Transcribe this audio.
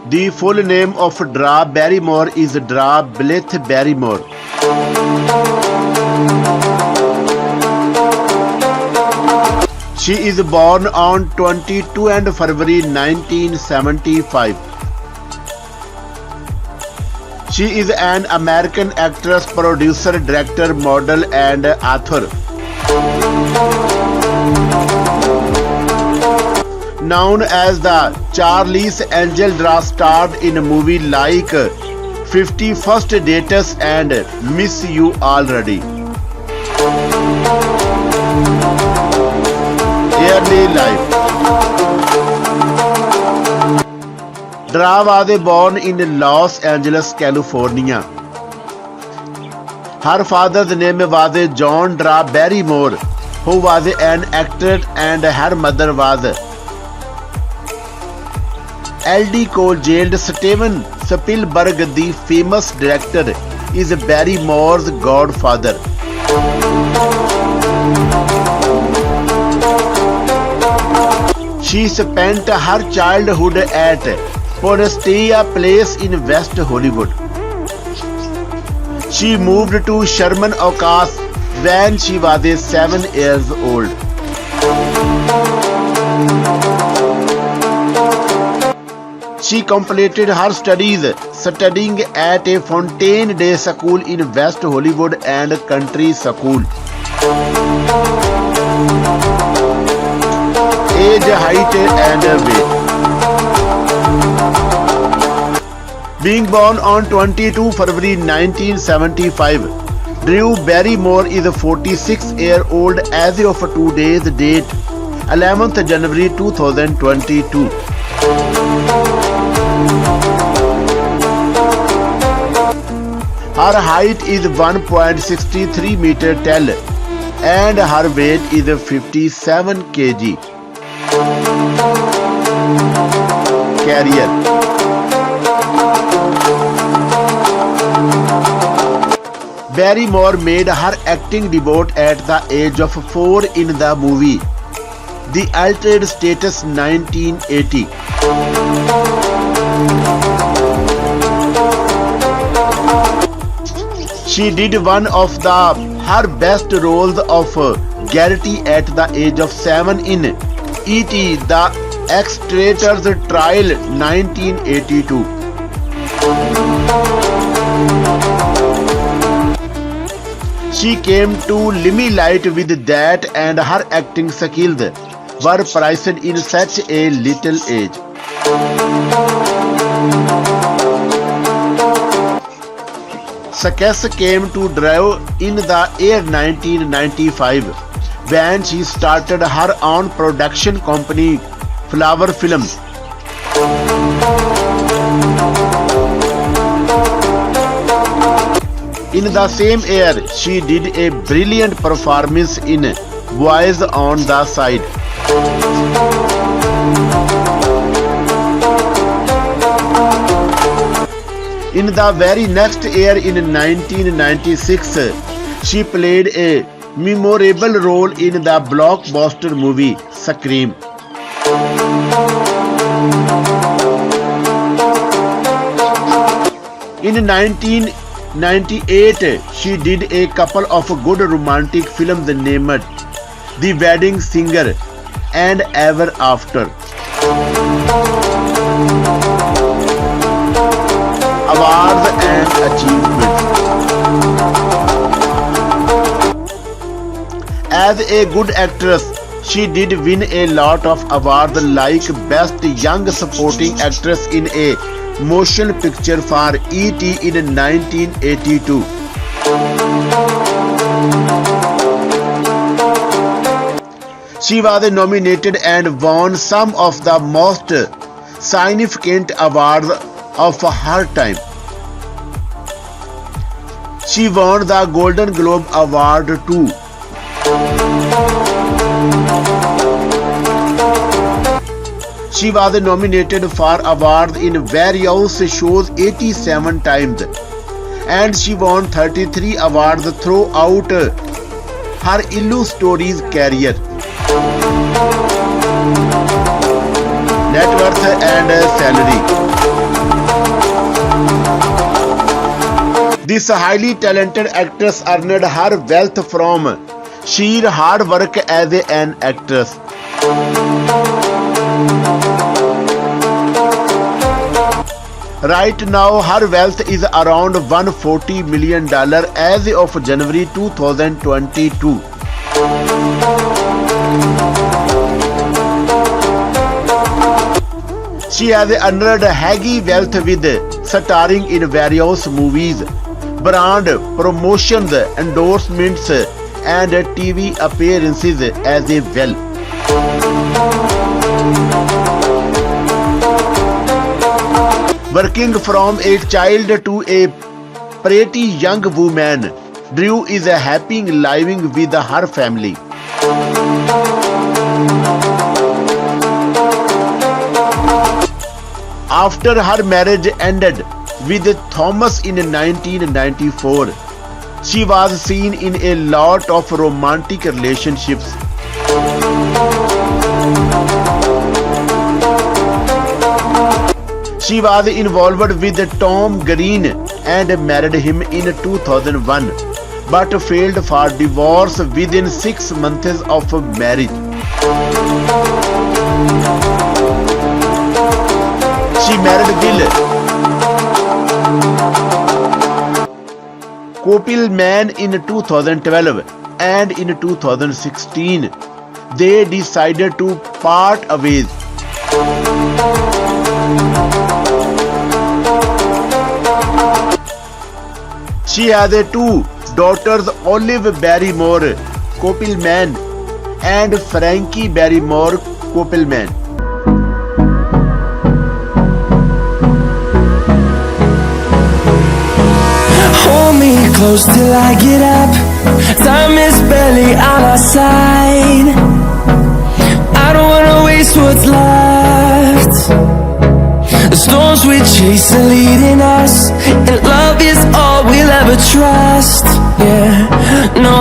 The full name of Drew Barrymore is Drew Vluthe Barrymore. She is born on 22 February 1975. She is an American actress, producer, director, model, and author. Known as the Sharlіe'ζ Angel Drew, starred in movies like Fіrřt Dateझ and Mіظ Yоu already. Early life. Drew was born in Los Angeles, California. Her father's name was John Drew Barrymore, who was an actor, and her mother was İldіkO Јaīd. ज़tevен ज़rіelbеrg, the famous director, is Barrymore's godfather. She spent her childhood at Fountaiन Place in West Hollywood. She moved to ẓhermaन Oakẓ when she was 7 years old. She completed her studies studying at a Fountaiन Dau School in West Hollywood and Country School. Age, height, and weight. Being born on 22 February 1975, Drew Barrymore is 46-year-old as of today's date, 11th January 2022. Her height is 1.63 meter tall and her weight is 57 kg. Career. Barrymore made her acting debut at the age of 4 in the movie The Altered Status 1980. She did one of her best roles of Garrity at the age of 7 in E.T. The Extrater's Trial 1982. She came to limelight with that, and her acting skills were prized in such a little age. Success came to Drew in the year 1995 when she started her own production company, Flower Films. In the same year, she did a brilliant performance in Boys on the Side. In the very next year, in 1996, she played a memorable role in the blockbuster movie Scream. In 1998, she did a couple of good romantic films named The Wedding Singer and Ever After. Awards and achievements. As a good actress, she did win a lot of awards like Best Young Supporting Actress in a Motion Picture for E.T. in 1982. She was nominated and won some of the most significant awards of her time. She won the Golden Globe Award too. She was nominated for awards in various shows 87 times, and she won 33 awards throughout her illustrious career. Net worth and salary. This highly talented actress earned her wealth from sheer hard work as an actress. Right now, her wealth is around $140 million as of January 2022. She has earned heavy wealth with starring in various movies, brand promotions, endorsements, and TV appearances as well. Working from a child to a pretty young woman, Drew is happy living with her family. After her marriage ended with Thomas in 1994, she was seen in a lot of romantic relationships. She was involved with Tom Green and married him in 2001, but failed for divorce within 6 months of marriage. She married Bill Koppelman in 2012, and in 2016 they decided to part ways. She has 2 daughters, Olive Barrymore Koppelman and Frankie Barrymore Koppelman. Hold me close till I get up. Time is barely on our side. I don't wanna waste what's left. The storms we chase are leading us, and love is all we'll ever trust. Yeah, no,